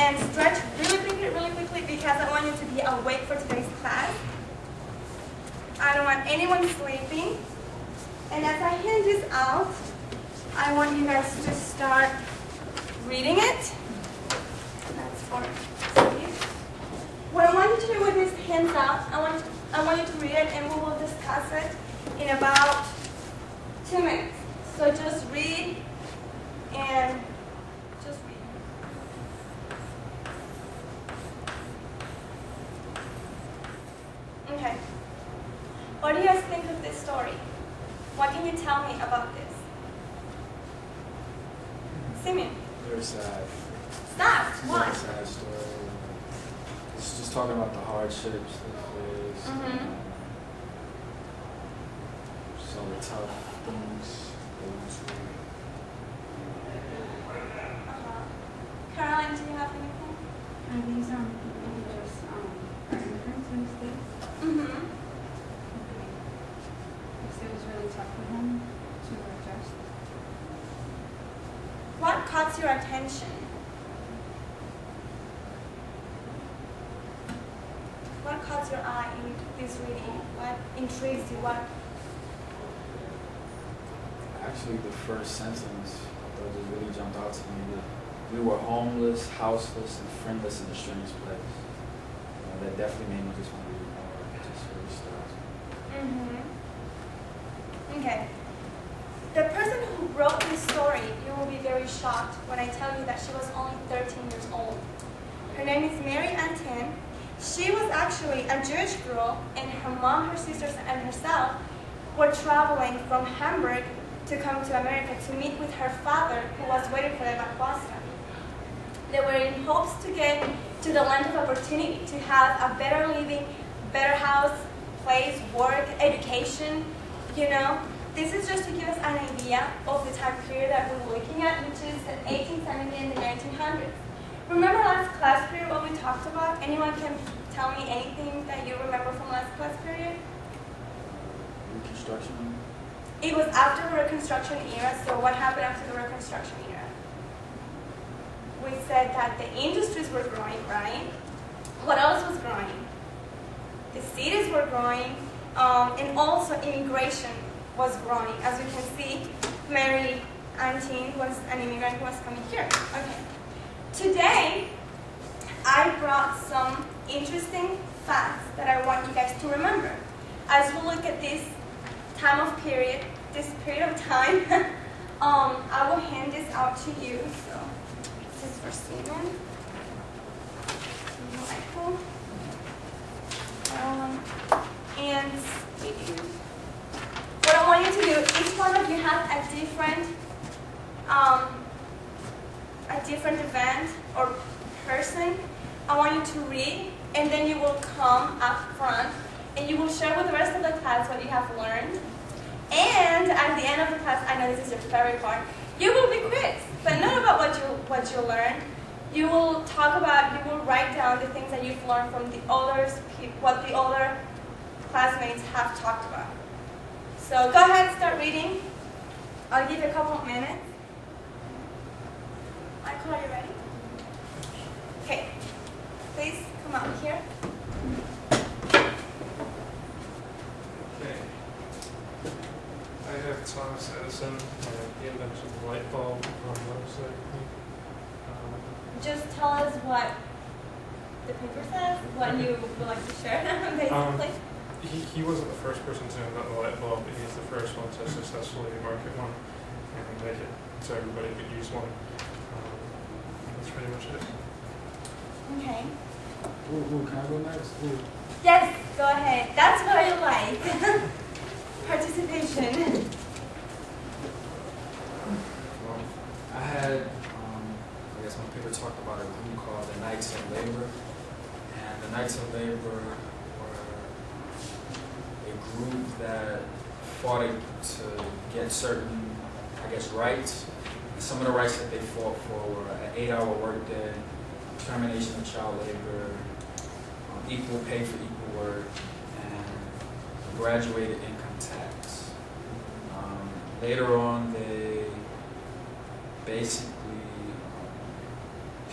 And stretch really quickly, because I want you to be awake for today's class. I don't want anyone sleeping. And as I hand this out, I want you guys to start reading it. That's for Steve. What I want you to do with these hands out, I want you to read it, and we will discuss it in about 2 minutes. So just read and just read. Okay. What do you guys think of this story? What can you tell me about this? Simeon? Very sad. Sad? It's a Why? very sad story. It's just talking about the hardships they face. Some of the tough things they went through. Caroline, do you have anything? These people just are immigrants in the States. It was really tough for him to adjust. What caught your attention? What caught your eye in this reading? What intrigues you? What? Actually, the first sentence I thought just really jumped out to me. That we were homeless, houseless, and friendless in a strange place. That definitely made me just want to read more. It just really stood out to me. Okay. The person who wrote this story, you will be very shocked when I tell you that she was only 13 years old. Her name is Mary Antin. She was actually a Jewish girl, and her mom, her sisters, and herself were traveling from Hamburg to come to America to meet with her father, who was waiting for them at Boston. They were in hopes to get to the land of opportunity, to have a better living, better house, place, work, education, you know. This is just to give us an idea of the time period that we're looking at, which is the 1870s and the 1900s. Remember last class period what we talked about? Anyone can tell me anything that you remember from last class period? Reconstruction? It was after the Reconstruction era, so what happened after the Reconstruction era? We said that the industries were growing, right? What else was growing? The cities were growing, and also immigration was growing. As you can see, Mary Antin was an immigrant who was coming here. Okay. Today, I brought some interesting facts that I want you guys to remember. As we look at this time of period, this period of time, I will hand this out to you. So, this is for Stephen, Michael, and Steve. What I want you to do, each one of you have a different event or person. I want you to read, and then you will come up front, and you will share with the rest of the class what you have learned. And at the end of the class, I know this is your favorite part, you will be quizzed, but not about what you learned. You will write down the things that you've learned from the others, what the other classmates have talked about. So go ahead, start reading. I'll give you a couple of minutes. Michael, are you ready? Okay. Please come out here. Okay. I have Thomas Edison and the invention of the light bulb on the website. Just tell us what the paper says, what you would like to share, basically. He wasn't the first person to invent the light bulb, but he's the first one to successfully market one and make it so everybody could use one. That's pretty much it. Okay. Ooh, can I go next? Ooh. Yes, go ahead. That's what I like. Participation. Well, I had, I guess my paper talked about a group called the Knights of Labor. And the Knights of Labor were a group that fought to get certain, I guess, rights. And some of the rights that they fought for were an 8-hour workday, termination of child labor, equal pay for equal work, and graduated income tax. Later on, they basically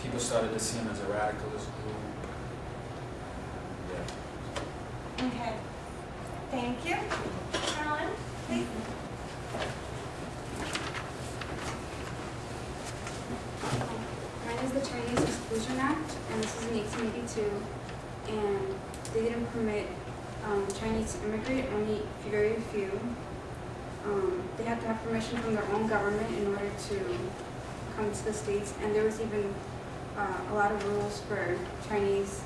people started to see them as a radicalist group. Yeah. Okay. Thank you. Carolyn, please. Mine is the Chinese Exclusion Act, and this is in 1882, and they didn't permit Chinese to immigrate, only very few. They had to have permission from their own government in order to come to the States, and there was even a lot of rules for Chinese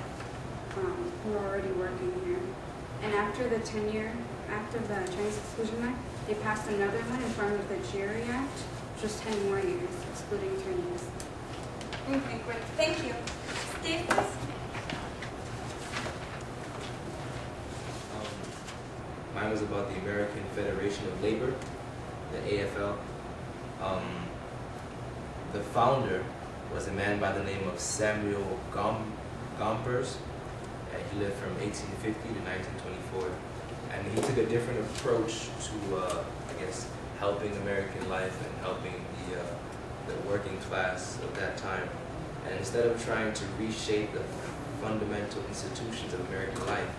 who were already working here. And after the Chinese Exclusion Act, they passed another one in form of the Jerry Act, just 10 more years, excluding Chinese. Okay, great. Thank you. Steve, please. Mine was about the American Federation of Labor, the AFL. The founder was a man by the name of Samuel Gompers, and he lived from 1850 to 1924. And he took a different approach to, I guess, helping American life and helping the working class of that time. And instead of trying to reshape the fundamental institutions of American life,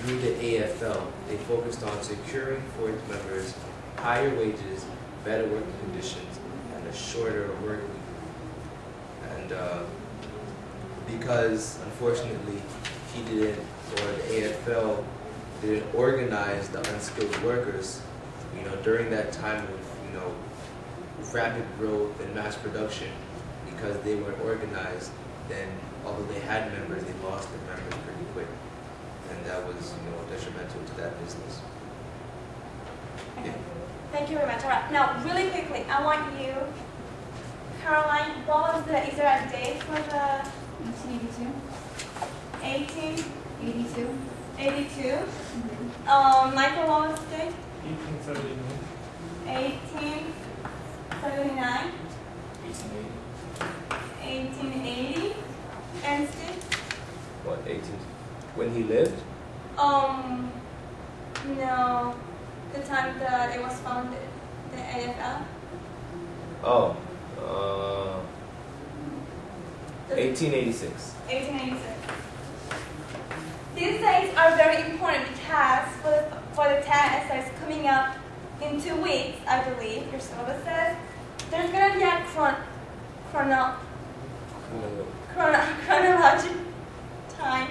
through the AFL, they focused on securing for its members higher wages, better working conditions, and a shorter work week. And because, unfortunately, the AFL didn't organize the unskilled workers, during that time of, rapid growth and mass production, because they weren't organized, then although they had members, they lost their members pretty quick. And that was, detrimental to that business. Okay. Thank you very much. All right. Now, really quickly, I want you, Caroline, is there a date for the 1882. 82. 82? Michael, what was the date? 1879. 1879? 1880. 1880? And Steve? What, 18? When he lived? No. The time that it was founded, the AFL. Oh, 1886. 1886. These dates are very important because for the test that's coming up in 2 weeks, I believe, your syllabus says, there's going to be a chronological time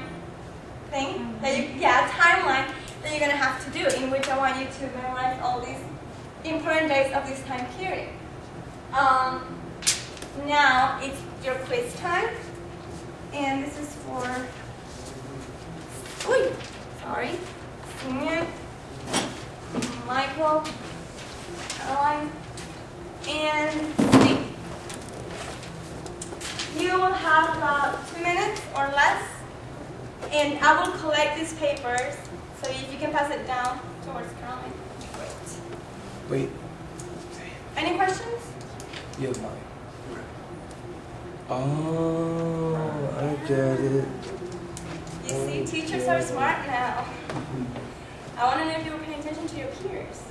thing, timeline that you're going to have to do, in which I want you to memorize all these important dates of this time period. Now it's your quiz time, and this is for Senior, Michael, Caroline, and Steve. You will have about 2 minutes or less, and I will collect these papers, so if you can pass it down towards Caroline. Great. Wait. Any questions? You have mine. Oh, I get it. You see, teachers are smart now. I want to know if you were paying attention to your peers.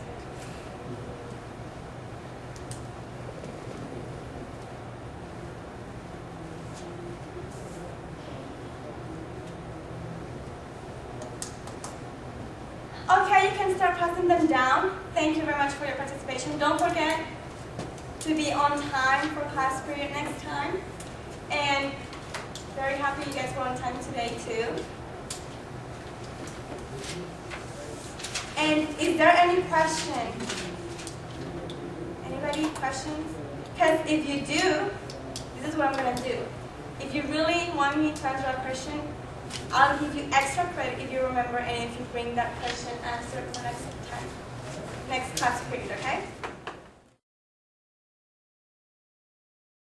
Okay, you can start passing them down. Thank you very much for your participation. Don't forget to be on time for class period next time. And very happy you guys were on time today too. And is there any questions? Anybody questions? Because if you do, this is what I'm going to do. If you really want me to answer a question, I'll give you extra credit if you remember and if you bring that question answered for next time, next class period, okay?